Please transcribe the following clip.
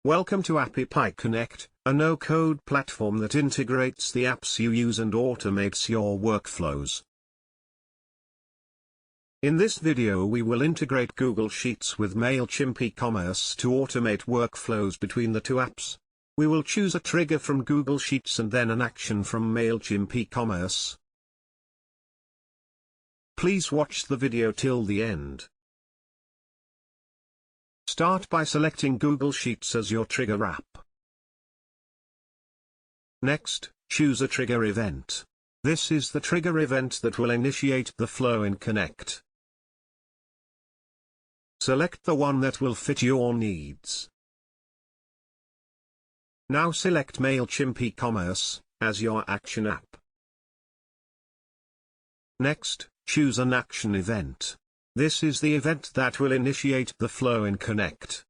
Welcome to API Connect, a no-code platform that integrates the apps you use and automates your workflows. In this video we will integrate Google Sheets with MailChimp Ecommerce to automate workflows between the two apps. We will choose a trigger from Google Sheets and then an action from MailChimp Ecommerce. Please watch the video till the end. Start by selecting Google Sheets as your trigger app. Next, choose a trigger event. This is the trigger event that will initiate the flow in Connect. Select the one that will fit your needs. Now select MailChimp Ecommerce as your action app. Next, choose an action event. This is the event that will initiate the flow in Connect.